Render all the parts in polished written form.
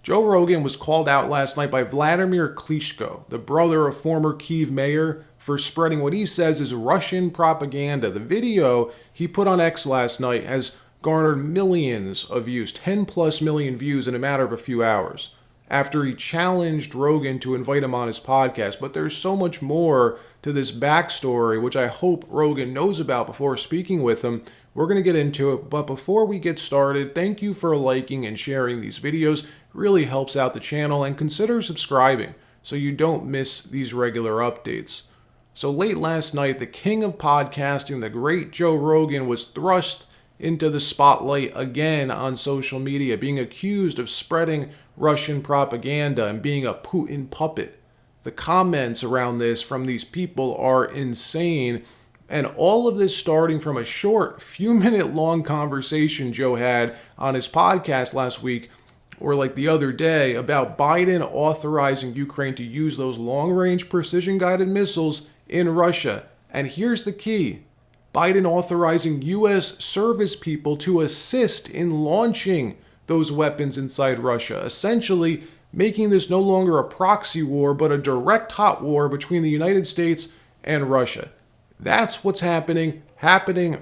Joe Rogan was called out last night by Vladimir Klitschko, the brother of former Kyiv mayor, for spreading what he says is Russian propaganda. The video he put on X last night has garnered millions of views, 10 plus million views in a matter of a few hours, after he challenged Rogan to invite him on his podcast. But there's so much more to this backstory, which I hope Rogan knows about before speaking with him. We're going to get into it, but before we get started, thank you for liking and sharing these videos. It really helps out the channel, and consider subscribing so you don't miss these regular updates. So late last night, the king of podcasting, the great Joe Rogan, was thrust into the spotlight again on social media, being accused of spreading Russian propaganda and being a Putin puppet. The comments around this from these people are insane. And all of this starting from a short, few minute long conversation Joe had on his podcast last week, or like the other day, about Biden authorizing Ukraine to use those long range precision guided missiles in Russia. And here's the key: Biden authorizing U.S. service people to assist in launching those weapons inside Russia, essentially making this no longer a proxy war, but a direct hot war between the United States and Russia. That's what's happening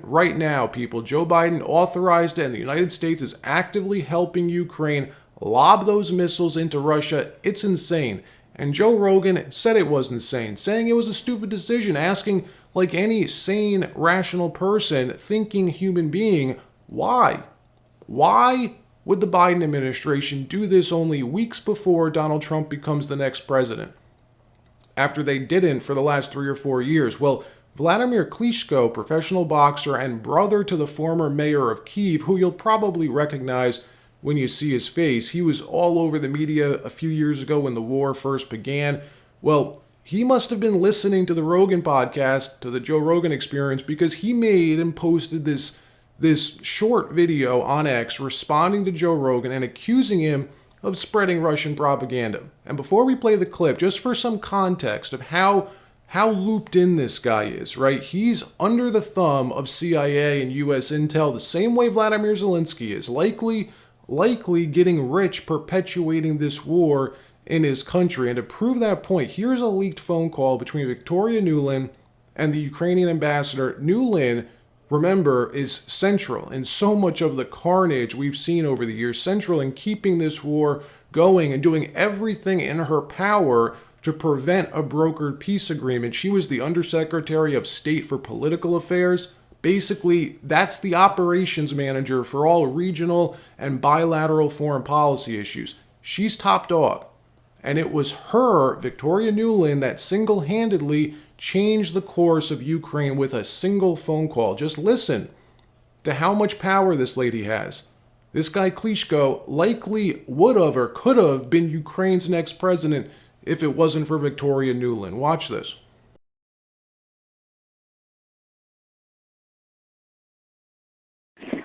right now, people. Joe Biden authorized it, and the United States is actively helping Ukraine lob those missiles into Russia. It's insane. And Joe Rogan said it was insane, saying it was a stupid decision, asking, like any sane, rational person, thinking human being, why? Why would the Biden administration do this only weeks before Donald Trump becomes the next president, after they didn't for the last 3 or 4 years? Well, Vladimir Klitschko, professional boxer and brother to the former mayor of Kyiv, who you'll probably recognize when you see his face. He was all over the media a few years ago when the war first began. Well, he must have been listening to the Rogan podcast, to the Joe Rogan Experience, because he made and posted this short video on X responding to Joe Rogan and accusing him of spreading Russian propaganda. And before we play the clip, just for some context of how looped in this guy is, right? He's under the thumb of CIA and US intel the same way Vladimir Zelensky is, likely getting rich perpetuating this war in his country. And to prove that point, here's a leaked phone call between Victoria Nuland and the Ukrainian ambassador. Nuland, remember, is central in so much of the carnage we've seen over the years, central in keeping this war going and doing everything in her power to prevent a brokered peace agreement. She was the Undersecretary of State for Political Affairs. Basically, that's the operations manager for all regional and bilateral foreign policy issues. She's top dog. And it was her, Victoria Nuland, that single-handedly changed the course of Ukraine with a single phone call. Just listen to how much power this lady has. This guy Klitschko likely would have or could have been Ukraine's next president if it wasn't for Victoria Nuland. Watch this.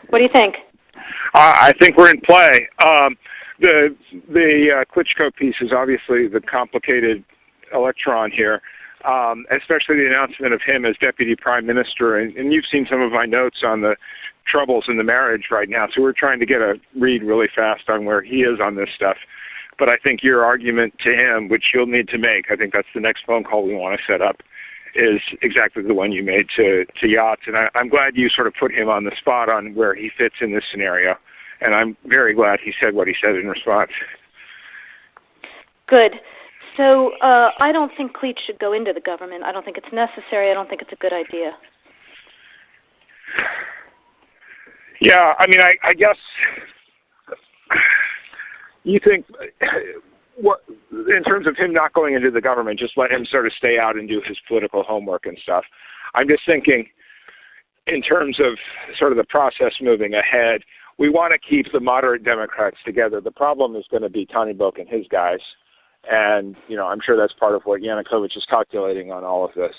What do you think? I think we're in play. The Klitschko piece is obviously the complicated electron here, especially the announcement of him as deputy prime minister. And you've seen some of my notes on the troubles in the marriage right now, so we're trying to get a read really fast on where he is on this stuff. But I think your argument to him, which you'll need to make, I think that's the next phone call we want to set up, is exactly the one you made to Yachts. And I'm glad you sort of put him on the spot on where he fits in this scenario. And I'm very glad he said what he said in response. Good. So I don't think Klitsch should go into the government. I don't think it's necessary. I don't think it's a good idea. Yeah, I mean, I guess you think, what, in terms of him not going into the government, just let him sort of stay out and do his political homework and stuff. I'm just thinking in terms of sort of the process moving ahead, we want to keep the moderate Democrats together. The problem is going to be Tony Book and his guys. And, you know, I'm sure that's part of what Yanukovych is calculating on all of this.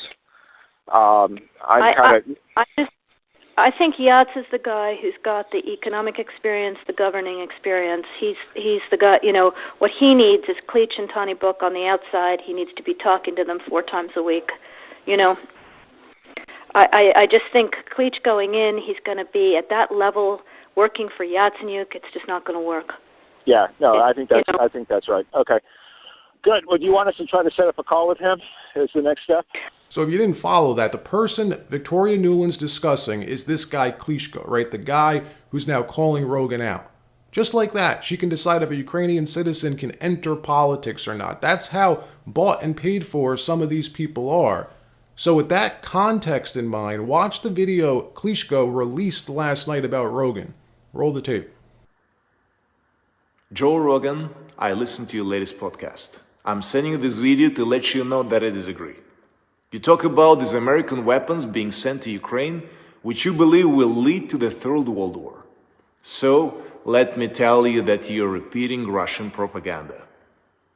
I think Yachts is the guy who's got the economic experience, the governing experience. He's the guy, you know, what he needs is Klitsch and Tony Book on the outside. He needs to be talking to them 4 times a week, you know. I just think Klitsch going in, he's going to be at that level working for Yatsenyuk. It's just not going to work. Yeah, no, I think that's right. Okay, good. Well, do you want us to try to set up a call with him as the next step? So if you didn't follow that, the person Victoria Nuland's discussing is this guy Klitschko, right? The guy who's now calling Rogan out. Just like that, she can decide if a Ukrainian citizen can enter politics or not. That's how bought and paid for some of these people are. So with that context in mind, watch the video Klitschko released last night about Rogan. Roll the tape. Joe Rogan, I listened to your latest podcast. I'm sending you this video to let you know that I disagree. You talk about these American weapons being sent to Ukraine, which you believe will lead to the Third World War. So, let me tell you that you're repeating Russian propaganda.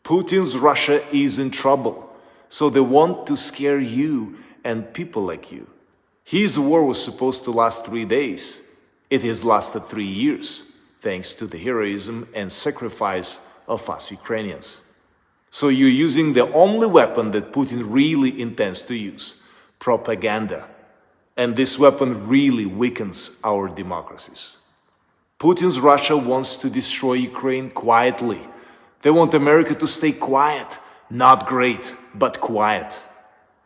Putin's Russia is in trouble, so they want to scare you and people like you. His war was supposed to last 3 days. It has lasted 3 years, thanks to the heroism and sacrifice of us Ukrainians. So you're using the only weapon that Putin really intends to use, propaganda. And this weapon really weakens our democracies. Putin's Russia wants to destroy Ukraine quietly. They want America to stay quiet, not great, but quiet.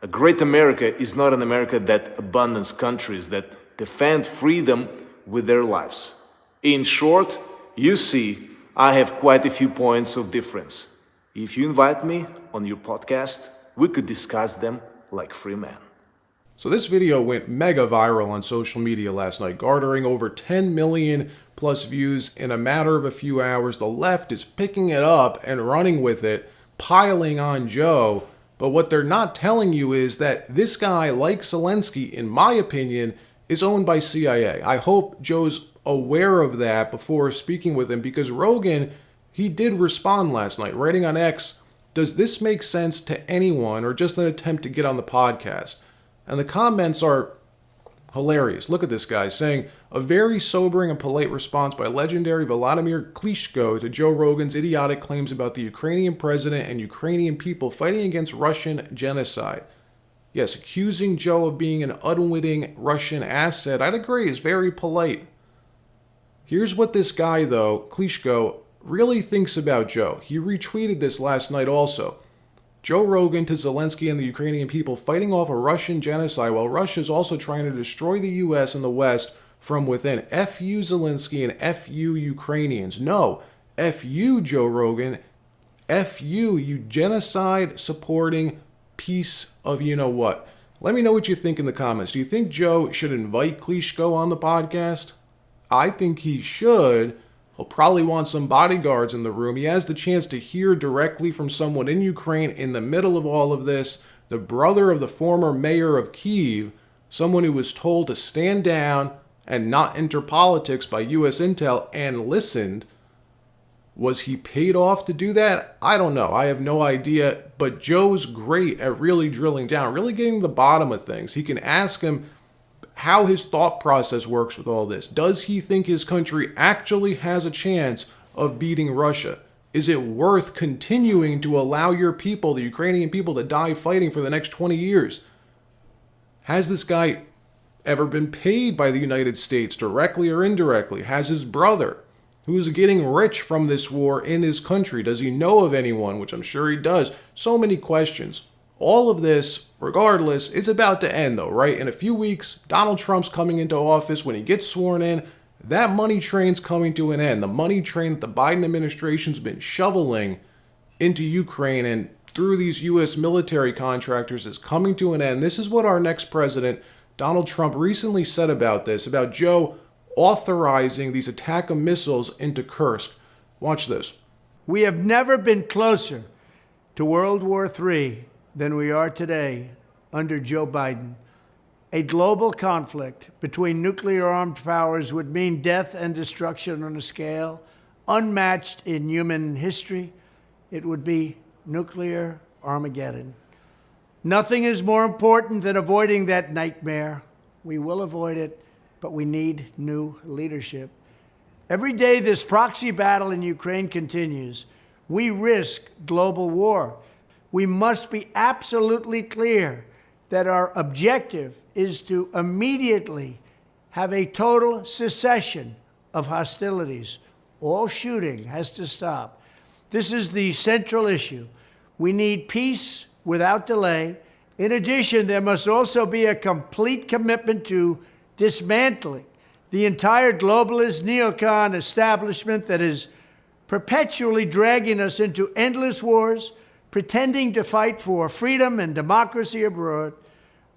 A great America is not an America that abandons countries that defend freedom with their lives. In short, you see, I have quite a few points of difference. If you invite me on your podcast, we could discuss them like free men. So this video went mega viral on social media last night, garnering over 10 million plus views in a matter of a few hours. The left is picking it up and running with it, piling on Joe. But what they're not telling you is that this guy, like Zelensky, in my opinion, is owned by CIA. I hope Joe's aware of that before speaking with him, because Rogan, he did respond last night, writing on X, "Does this make sense to anyone or just an attempt to get on the podcast?" And the comments are hilarious. Look at this guy saying, "A very sobering and polite response by legendary Vladimir Klitschko to Joe Rogan's idiotic claims about the Ukrainian president and Ukrainian people fighting against Russian genocide." Yes, accusing Joe of being an unwitting Russian asset, I'd agree, is very polite. Here's what this guy, though, Klitschko, really thinks about Joe. He retweeted this last night also. Joe Rogan to Zelensky and the Ukrainian people fighting off a Russian genocide while Russia is also trying to destroy the U.S. and the West from within. F you Zelensky and F you Ukrainians. No, F you Joe Rogan. F you, you genocide supporting piece of you know what. Let me know what you think in the comments. Do you think Joe should invite Klitschko on the podcast? I think he should. He'll probably want some bodyguards in the room. He has the chance to hear directly from someone in Ukraine in the middle of all of this, the brother of the former mayor of Kyiv, someone who was told to stand down and not enter politics by U.S. intel and listened. Was he paid off to do that? I don't know. I have no idea. But Joe's great at really drilling down, really getting to the bottom of things. He can ask him how his thought process works with all this. Does he think his country actually has a chance of beating Russia? Is it worth continuing to allow your people, the Ukrainian people, to die fighting for the next 20 years? Has this guy ever been paid by the United States, directly or indirectly? Has his brother, who is getting rich from this war in his country, does he know of anyone, which I'm sure he does? So many questions. All of this, regardless, is about to end though, right? In a few weeks, Donald Trump's coming into office. When he gets sworn in, that money train's coming to an end. The money train that the Biden administration's been shoveling into Ukraine and through these U.S. military contractors is coming to an end. This is what our next president, Donald Trump, recently said about this, about Joe authorizing these attack missiles into Kursk. Watch this. We have never been closer to World War III than we are today under Joe Biden. A global conflict between nuclear-armed powers would mean death and destruction on a scale unmatched in human history. It would be nuclear Armageddon. Nothing is more important than avoiding that nightmare. We will avoid it, but we need new leadership. Every day this proxy battle in Ukraine continues, we risk global war. We must be absolutely clear that our objective is to immediately have a total cessation of hostilities All shooting has to stop. This is the central issue. We need peace without delay. In addition, there must also be a complete commitment to dismantling the entire globalist neocon establishment that is perpetually dragging us into endless wars, pretending to fight for freedom and democracy abroad,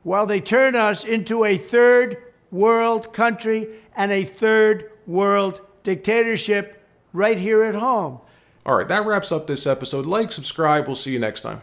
while they turn us into a third world country and a third world dictatorship right here at home. All right, that wraps up this episode. Like, subscribe. We'll see you next time.